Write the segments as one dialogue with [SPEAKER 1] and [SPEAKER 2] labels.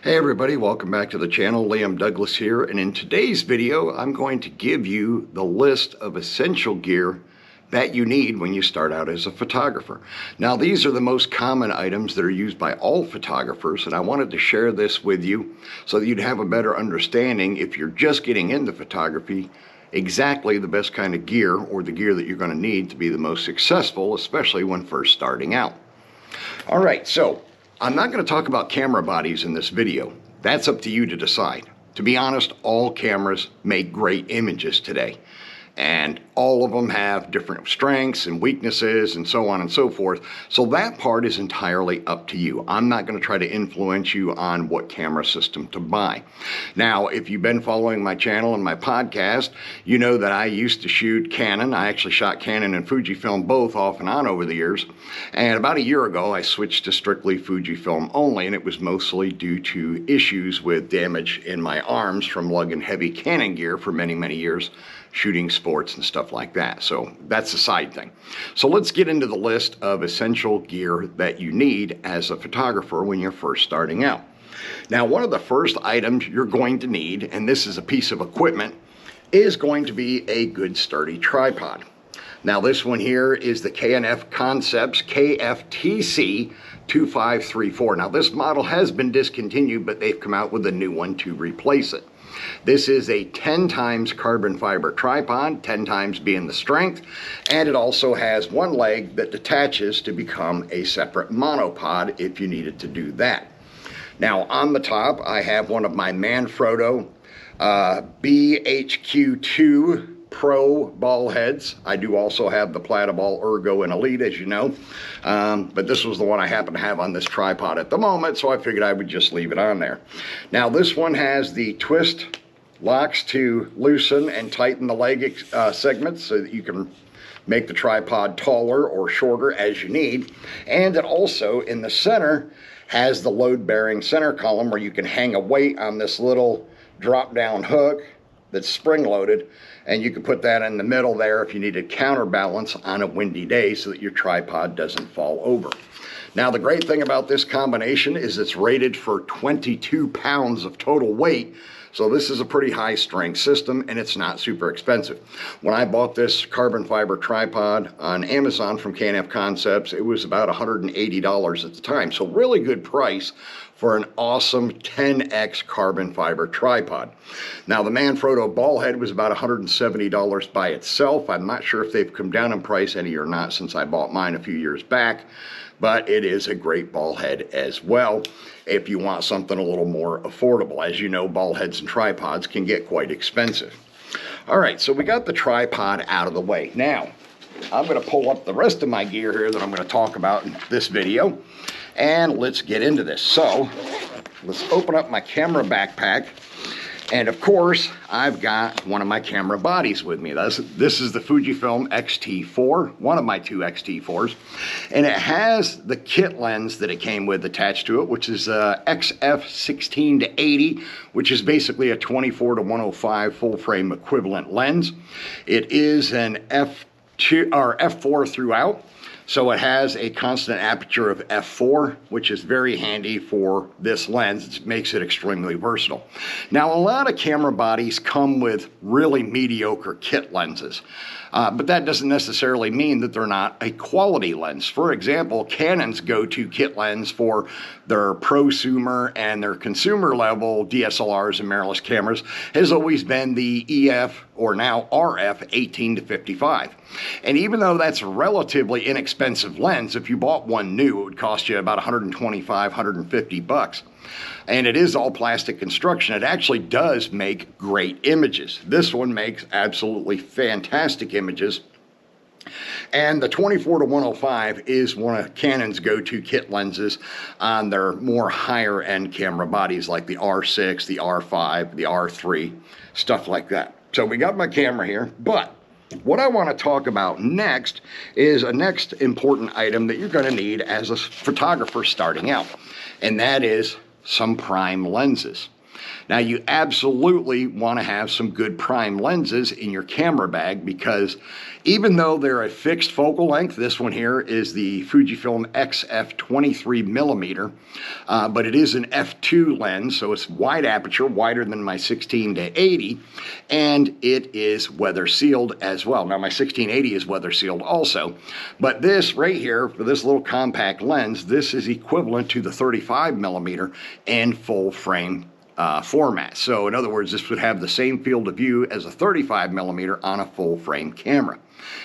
[SPEAKER 1] Hey everybody, welcome back to the channel. Liam Douglas here, and in today's video I'm going to give you the list of essential gear that you need when you start out as a photographer. Now these are the most common items that are used by all photographers, and I wanted to share this with you so that you'd have a better understanding if you're just getting into photography exactly the best kind of gear or the gear that you're going to need to be the most successful, especially when first starting out. Alright, so I'm not going to talk about camera bodies in this video. That's up to you to decide. To be honest, all cameras make great images today. And all of them have different strengths and weaknesses and so on and so forth. So that part is entirely up to you. I'm not going to try to influence you on what camera system to buy. Now, if you've been following my channel and my podcast, you know that I used to shoot Canon. I actually shot Canon and Fujifilm both off and on over the years. And about a year ago, I switched to strictly Fujifilm only, and it was mostly due to issues with damage in my arms from lugging heavy Canon gear for many, many years, shooting sports and stuff like that. So that's a side thing. So let's get into the list of essential gear that you need as a photographer when you're first starting out. Now, one of the first items you're going to need, and this is a piece of equipment, is going to be a good sturdy tripod. Now this one here is the K&F Concepts KFTC 2534. Now this model has been discontinued, but they've come out with a new one to replace it. This is a 10 times carbon fiber tripod, 10 times being the strength, and it also has one leg that detaches to become a separate monopod if you needed to do that. Now on the top, I have one of my Manfrotto BHQ2 Pro ball heads. I do also have the Plataball Ergo and Elite, as you know, but this was the one I happen to have on this tripod at the moment, so I figured I would just leave it on there. Now this one has the twist locks to loosen and tighten the leg segments so that you can make the tripod taller or shorter as you need, and it also in the center has the load-bearing center column where you can hang a weight on this little drop-down hook that's spring-loaded, and you can put that in the middle there if you need to counterbalance on a windy day so that your tripod doesn't fall over. Now the great thing about this combination is it's rated for 22 pounds of total weight, so this is a pretty high strength system, and it's not super expensive. When I bought this carbon fiber tripod on Amazon from K&F Concepts, it was about $180 at the time, so really good price for an awesome 10x carbon fiber tripod. Now the Manfrotto ball head was about $170 by itself. I'm not sure if they've come down in price any or not since I bought mine a few years back, but it is a great ball head as well if you want something a little more affordable. As you know, ball heads and tripods can get quite expensive. All right, so we got the tripod out of the way. Now, I'm going to pull up the rest of my gear here that I'm going to talk about in this video, and let's get into this. So let's open up my camera backpack, and of course I've got one of my camera bodies with me. This is the Fujifilm X-T4, one of my two X-T4s, and it has the kit lens that it came with attached to it, which is a XF16 to 80, which is basically a 24 to 105 full frame equivalent lens. It is an f4 throughout, so it has a constant aperture of f4, which is very handy for this lens. It makes it extremely versatile. Now, a lot of camera bodies come with really mediocre kit lenses, but that doesn't necessarily mean that they're not a quality lens. For example, Canon's go-to kit lens for their prosumer and their consumer level DSLRs and mirrorless cameras has always been the EF, or now RF 18 to 55. And even though that's a relatively inexpensive lens, if you bought one new, it would cost you about $125, $150. And it is all plastic construction. It actually does make great images. This one makes absolutely fantastic images. And the 24 to 105 is one of Canon's go-to kit lenses on their more higher end camera bodies like the R6, the R5, the R3, stuff like that. So we got my camera here, but what I want to talk about next is a next important item that you're going to need as a photographer starting out, and that is some prime lenses. Now, you absolutely want to have some good prime lenses in your camera bag, because even though they're a fixed focal length, this one here is the Fujifilm XF 23 millimeter, but it is an f2 lens, so it's wide aperture, wider than my 16-80, and it is weather sealed as well. Now, my 16-80 is weather sealed also, but this right here, for this little compact lens, this is equivalent to the 35 millimeter in full frame format. So in other words, this would have the same field of view as a 35 millimeter on a full frame camera.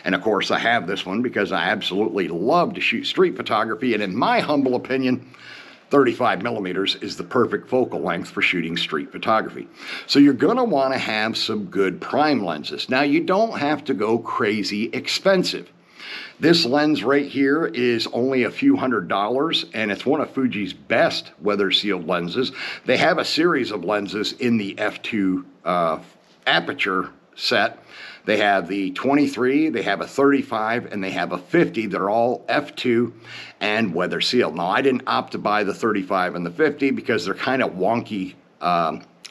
[SPEAKER 1] And of course, I have this one because I absolutely love to shoot street photography, and in my humble opinion, 35 millimeters is the perfect focal length for shooting street photography. So you're going to want to have some good prime lenses. Now, you don't have to go crazy expensive. This lens right here is only a few $100s, and it's one of Fuji's best weather sealed lenses. They have a series of lenses in the f2 aperture set. They have the 23, they have a 35, and they have a 50. They're all f2 and weather sealed. Now, I didn't opt to buy the 35 and the 50 because they're kind of wonky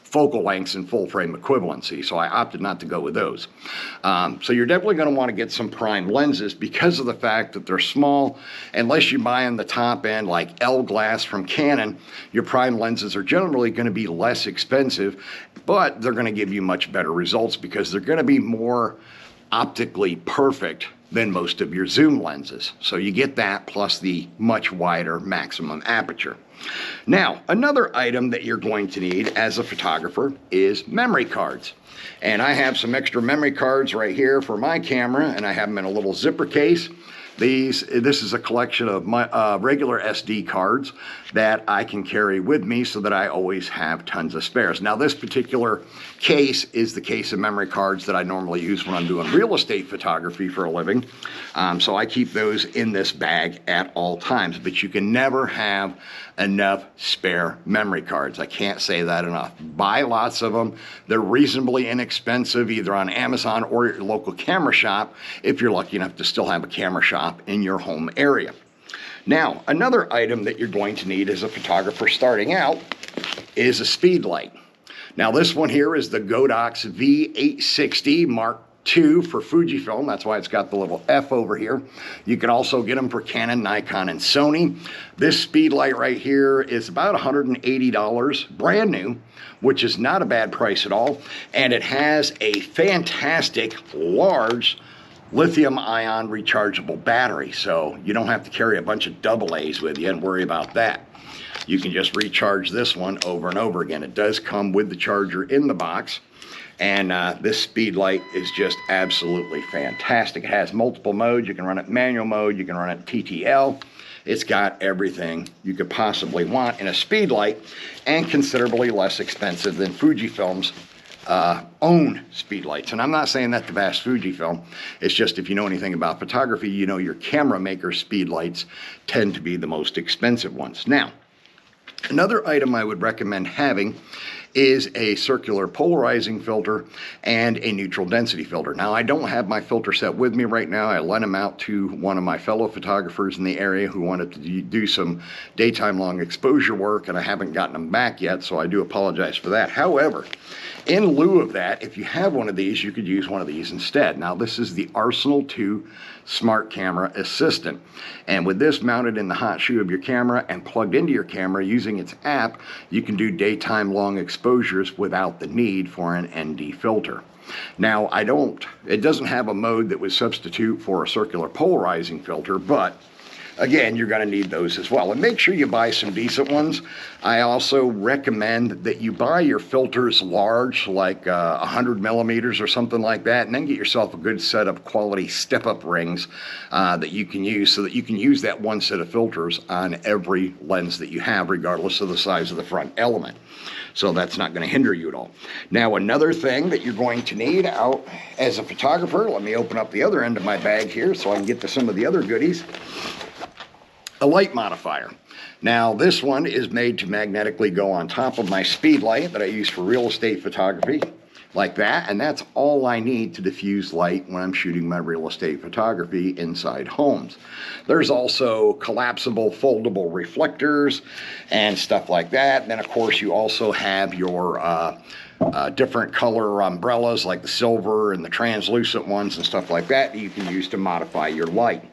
[SPEAKER 1] focal lengths and full frame equivalency, so I opted not to go with those. So you're definitely going to want to get some prime lenses because of the fact that they're small. Unless you buy in the top end like L glass from Canon, your prime lenses are generally going to be less expensive, but they're going to give you much better results because they're going to be more optically perfect than most of your zoom lenses. So you get that plus the much wider maximum aperture. Now, another item that you're going to need as a photographer is memory cards. And I have some extra memory cards right here for my camera, and I have them in a little zipper case. This is a collection of my regular SD cards that I can carry with me so that I always have tons of spares. Now, this particular case is the case of memory cards that I normally use when I'm doing real estate photography for a living. So I keep those in this bag at all times, but you can never have enough spare memory cards. I can't say that enough. Buy lots of them. They're reasonably inexpensive, either on Amazon or your local camera shop, if you're lucky enough to still have a camera shop in your home area. Now, another item that you're going to need as a photographer starting out is a speed light. Now, this one here is the Godox V860 Mark II for Fujifilm. That's why it's got the little F over here. You can also get them for Canon, Nikon, and Sony. This speed light right here is about $180, brand new, which is not a bad price at all. And it has a fantastic, large lithium-ion rechargeable battery. So you don't have to carry a bunch of AA's with you and worry about that. You can just recharge this one over and over again. It does come with the charger in the box. And this speed light is just absolutely fantastic. It has multiple modes. You can run it manual mode. You can run it TTL. It's got everything you could possibly want in a speed light, and considerably less expensive than Fujifilm's own speed lights. And I'm not saying that to bash Fujifilm. It's just, if you know anything about photography, you know your camera maker speed lights tend to be the most expensive ones. Now, another item I would recommend having is a circular polarizing filter and a neutral density filter. Now, I don't have my filter set with me right now. I lent them out to one of my fellow photographers in the area who wanted to do some daytime long exposure work, and I haven't gotten them back yet, so I do apologize for that. However, in lieu of that, if you have one of these, you could use one of these instead. Now, this is the Arsenal 2 Smart Camera Assistant. And with this mounted in the hot shoe of your camera and plugged into your camera using its app, you can do daytime long exposures without the need for an ND filter. Now, it doesn't have a mode that would substitute for a circular polarizing filter, but again, you're going to need those as well. And make sure you buy some decent ones. I also recommend that you buy your filters large, like 100 millimeters or something like that, and then get yourself a good set of quality step-up rings that you can use, so that you can use that one set of filters on every lens that you have, regardless of the size of the front element. So that's not going to hinder you at all. Now, another thing that you're going to need out as a photographer, let me open up the other end of my bag here so I can get to some of the other goodies. A light modifier. Now, this one is made to magnetically go on top of my speed light that I use for real estate photography. like that, and that's all I need to diffuse light when I'm shooting my real estate photography inside homes. There's also collapsible foldable reflectors and stuff like that. And then of course you also have your different color umbrellas like the silver and the translucent ones and stuff like that you can use to modify your light.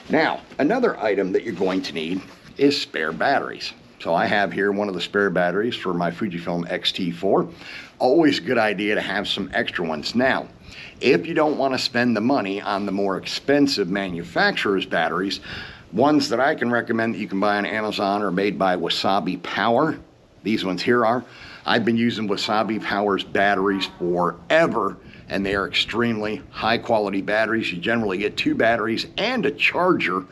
[SPEAKER 1] Now, another item that you're going to need is spare batteries. So I have here one of the spare batteries for my Fujifilm X-T4. Always a good idea to have some extra ones. Now, if you don't want to spend the money on the more expensive manufacturer's batteries, ones that I can recommend that you can buy on Amazon are made by Wasabi Power. These ones here are. I've been using Wasabi Power's batteries forever, and they are extremely high quality batteries. You generally get 2 batteries and a charger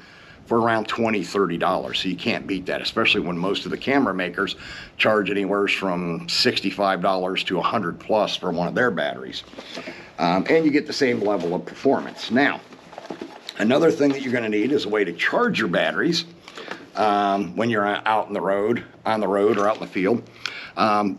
[SPEAKER 1] for around $20, $30. So you can't beat that, especially when most of the camera makers charge anywhere from $65 to $100 plus for one of their batteries. And you get the same level of performance. Now, another thing that you're gonna need is a way to charge your batteries when you're out on the road or out in the field.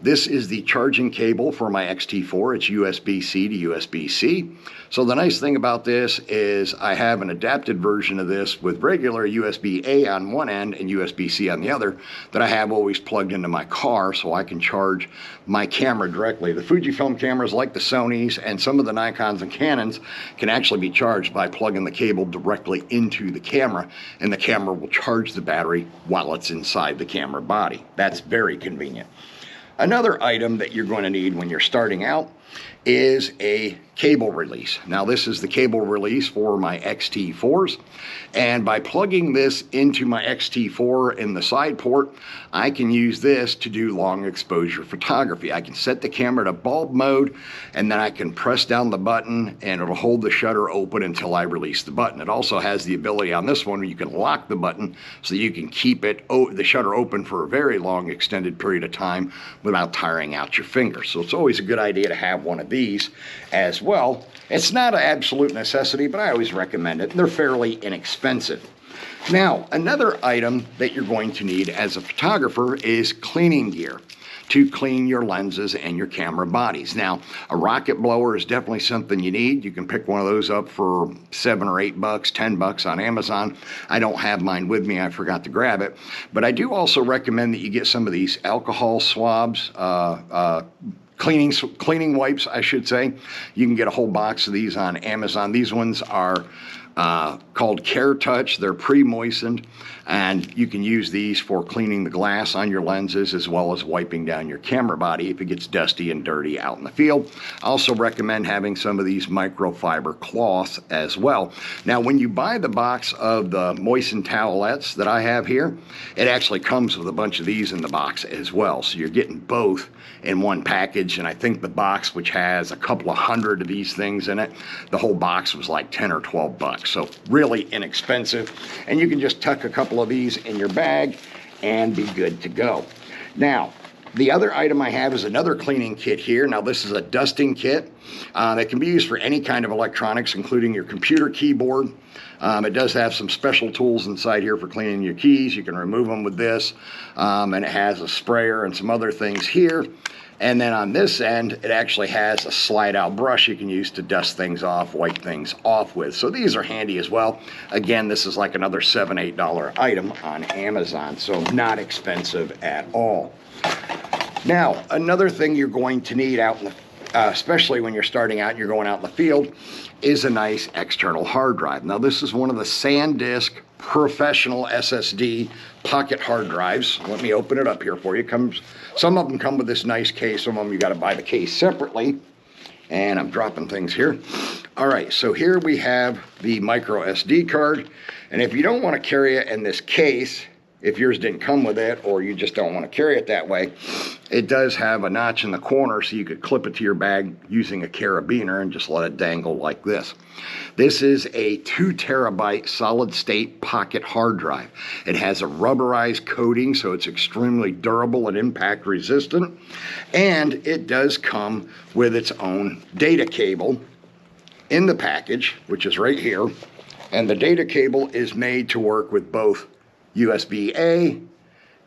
[SPEAKER 1] This is the charging cable for my X-T4. It's USB-C to USB-C. So the nice thing about this is I have an adapted version of this with regular USB-A on one end and USB-C on the other that I have always plugged into my car so I can charge my camera directly. The Fujifilm cameras, like the Sonys and some of the Nikons and Canons, can actually be charged by plugging the cable directly into the camera, and the camera will charge the battery while it's inside the camera body. That's very convenient. Another item that you're going to need when you're starting out is a cable release. Now this is the cable release for my X-T4s, and by plugging this into my X-T4 in the side port, I can use this to do long exposure photography. I can set the camera to bulb mode, and then I can press down the button and it'll hold the shutter open until I release the button. It also has the ability on this one where you can lock the button so you can keep the shutter open for a very long extended period of time without tiring out your fingers. So it's always a good idea to have one of these as well. It's not an absolute necessity, but I always recommend it. They're fairly inexpensive. Now, another item that you're going to need as a photographer is cleaning gear to clean your lenses and your camera bodies. Now, a rocket blower is definitely something you need. You can pick one of those up for $7 or $8, $10 on Amazon. I don't have mine with me, I forgot to grab it. But I do also recommend that you get some of these alcohol swabs, cleaning wipes, I should say. You can get a whole box of these on Amazon. These ones are called Care Touch. They're pre-moistened, and you can use these for cleaning the glass on your lenses as well as wiping down your camera body if it gets dusty and dirty out in the field. I also recommend having some of these microfiber cloths as well. Now, when you buy the box of the moistened towelettes that I have here, it actually comes with a bunch of these in the box as well. So you're getting both in one package, and I think the box, which has a couple of hundred of these things in it, the whole box was like 10 or 12 bucks. So really inexpensive, and you can just tuck a couple of these in your bag and be good to go. Now, the other item I have is another cleaning kit here. Now, this is a dusting kit that can be used for any kind of electronics, including your computer keyboard. It does have some special tools inside here for cleaning your keys. You can remove them with this, and it has a sprayer and some other things here. And then on this end, it actually has a slide-out brush you can use to dust things off, wipe things off with. So these are handy as well. Again, this is like another $7, $8 item on Amazon, so not expensive at all. Now, another thing you're going to need out in the especially when you're starting out and you're going out in the field, is a nice external hard drive. Now, this is one of the SanDisk professional SSD pocket hard drives. Let me open it up here for you. Some of them come with this nice case. Some of them you got to buy the case separately. And I'm dropping things here. All right, so here we have the micro SD card. And if you don't want to carry it in this case, if yours didn't come with it, or you just don't want to carry it that way, it does have a notch in the corner so you could clip it to your bag using a carabiner and just let it dangle like this. This is a 2 terabyte solid state pocket hard drive. It has a rubberized coating, so it's extremely durable and impact resistant. And it does come with its own data cable in the package, which is right here. And the data cable is made to work with both USB-A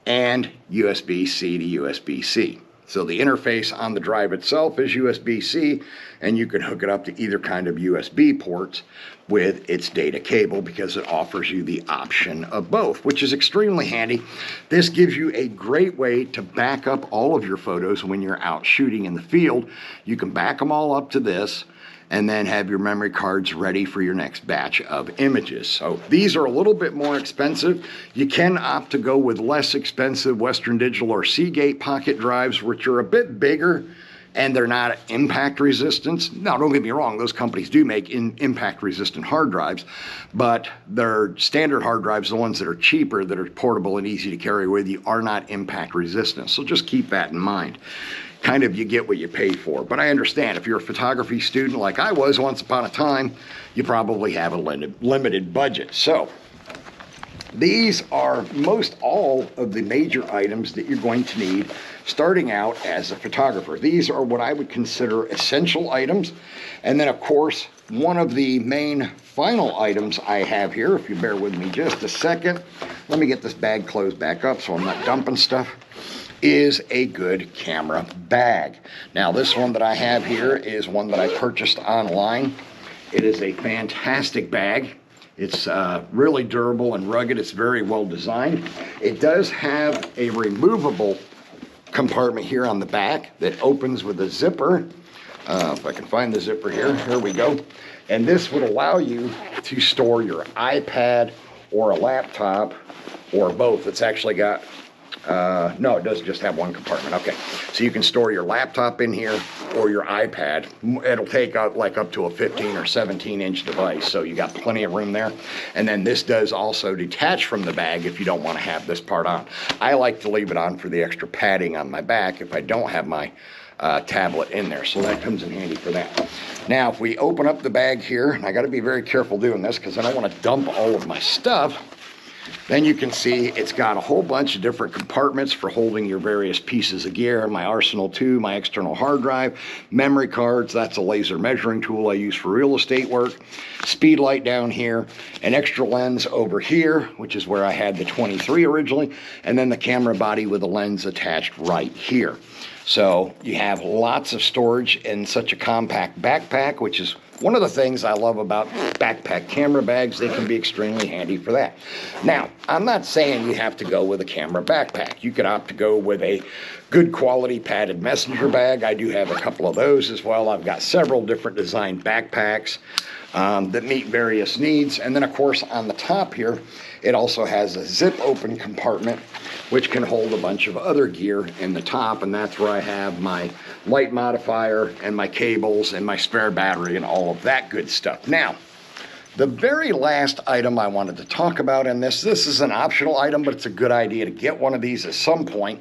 [SPEAKER 1] and USB-C to USB-C. So the interface on the drive itself is USB-C, and you can hook it up to either kind of USB ports with its data cable because it offers you the option of both, which is extremely handy. This gives you a great way to back up all of your photos when you're out shooting in the field. You can back them all up to this and then have your memory cards ready for your next batch of images. So these are a little bit more expensive. You can opt to go with less expensive Western Digital or Seagate pocket drives, which are a bit bigger and they're not impact resistant. Now, don't get me wrong, those companies do make impact resistant hard drives, but their standard hard drives, the ones that are cheaper, that are portable and easy to carry with you, are not impact resistant. So just keep that in mind. Kind of, you get what you pay for. But I understand if you're a photography student like I was once upon a time, you probably have a limited budget. So these are most all of the major items that you're going to need starting out as a photographer. These are what I would consider essential items. And then of course, one of the main final items I have here, if you bear with me just a second, let me get this bag closed back up so I'm not dumping stuff, is a good camera bag. Now this one that I have here is one that I purchased online. It is a fantastic bag. It's really durable and rugged. It's very well designed. It does have a removable compartment here on the back that opens with a zipper. If I can find the zipper here, here we go. And this would allow you to store your iPad or a laptop or both. It's actually got no, it doesn't just have one compartment. Okay, so you can store your laptop in here or your iPad. It'll take out like up to a 15 or 17 inch device, so you got plenty of room there. And then this does also detach from the bag if you don't want to have this part on. I like to leave it on for the extra padding on my back if I don't have my tablet in there, so that comes in handy for that. Now if we open up the bag here, and I got to be very careful doing this because I don't want to dump all of my stuff, then you can see it's got a whole bunch of different compartments for holding your various pieces of gear. My Arsenal 2, my external hard drive, memory cards, that's a laser measuring tool I use for real estate work, speed light down here, an extra lens over here, which is where I had the 23 originally, and then the camera body with a lens attached right here. So you have lots of storage in such a compact backpack, which is one of the things I love about backpack camera bags. They can be extremely handy for that. Now, I'm not saying you have to go with a camera backpack. You could opt to go with a good quality padded messenger bag. I do have a couple of those as well. I've got several different design backpacks that meet various needs. And then of course on the top here, it also has a zip open compartment which can hold a bunch of other gear in the top, and that's where I have my light modifier and my cables and my spare battery and all of that good stuff. Now, the very last item I wanted to talk about in this is an optional item, but it's a good idea to get one of these at some point,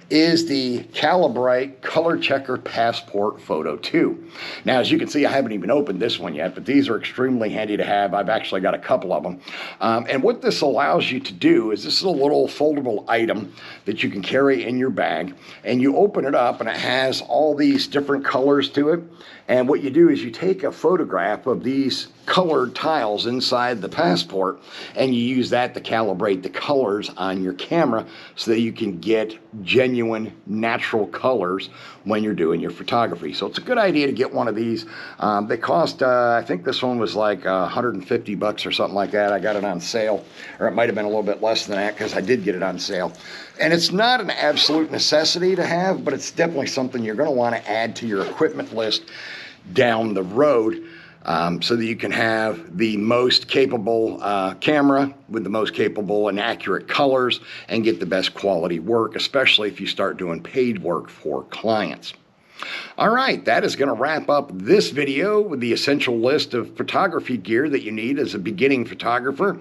[SPEAKER 1] is the Calibrite Color Checker Passport Photo 2. Now, as you can see, I haven't even opened this one yet, but these are extremely handy to have. I've actually got a couple of them. And what this allows you to do is this is a little foldable item that you can carry in your bag, and you open it up and it has all these different colors to it. And what you do is you take a photograph of these colored tiles inside the Passport, and you use that to calibrate the colors on your camera so that you can get genuine natural colors when you're doing your photography. So it's a good idea to get one of these. They cost, I think this one was like 150 bucks or something like that. I got it on sale, or it might have been a little bit less than that because I did get it on sale. And it's not an absolute necessity to have, but it's definitely something you're going to want to add to your equipment list down the road, so that you can have the most capable camera with the most capable and accurate colors and get the best quality work, especially if you start doing paid work for clients. All right, that is going to wrap up this video with the essential list of photography gear that you need as a beginning photographer.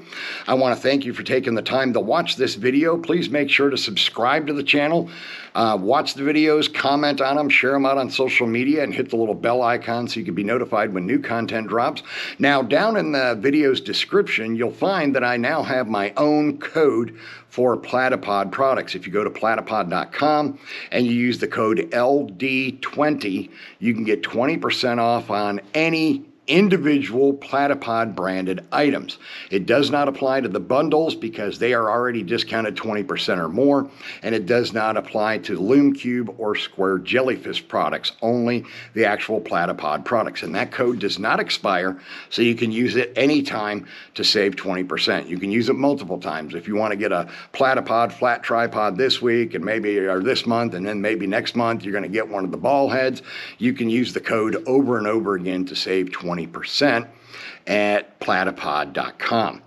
[SPEAKER 1] I want to thank you for taking the time to watch this video. Please make sure to subscribe to the channel, watch the videos, comment on them, share them out on social media, and hit the little bell icon so you can be notified when new content drops. Now, down in the video's description, you'll find that I now have my own code for Platypod products. If you go to platypod.com and you use the code LD20, you can get 20% off on any individual Platypod branded items. It does not apply to the bundles because they are already discounted 20% or more, and it does not apply to Lume Cube or Square Jellyfish products, only the actual Platypod products. And that code does not expire, so you can use it anytime to save 20%. You can use it multiple times. If you want to get a Platypod flat tripod this week and maybe or this month, and then maybe next month you're going to get one of the ball heads, you can use the code over and over again to save 20% at platypod.com.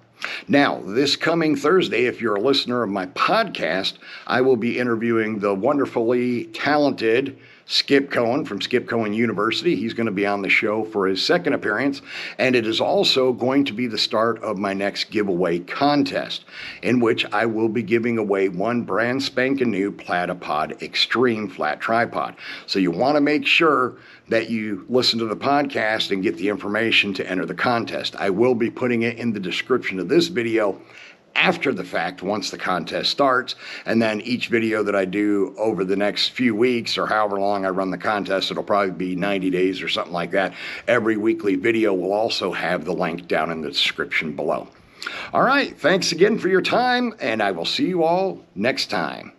[SPEAKER 1] Now, this coming Thursday, if you're a listener of my podcast, I will be interviewing the wonderfully talented Skip Cohen from Skip Cohen University. He's going to be on the show for his second appearance, and it is also going to be the start of my next giveaway contest, in which I will be giving away one brand spanking new Platypod Extreme flat tripod. So you want to make sure that you listen to the podcast and get the information to enter the contest. I will be putting it in the description of this video after the fact once the contest starts, and then each video that I do over the next few weeks or however long I run the contest, it'll probably be 90 days or something like that. Every weekly video will also have the link down in the description below. All right, thanks again for your time, and I will see you all next time.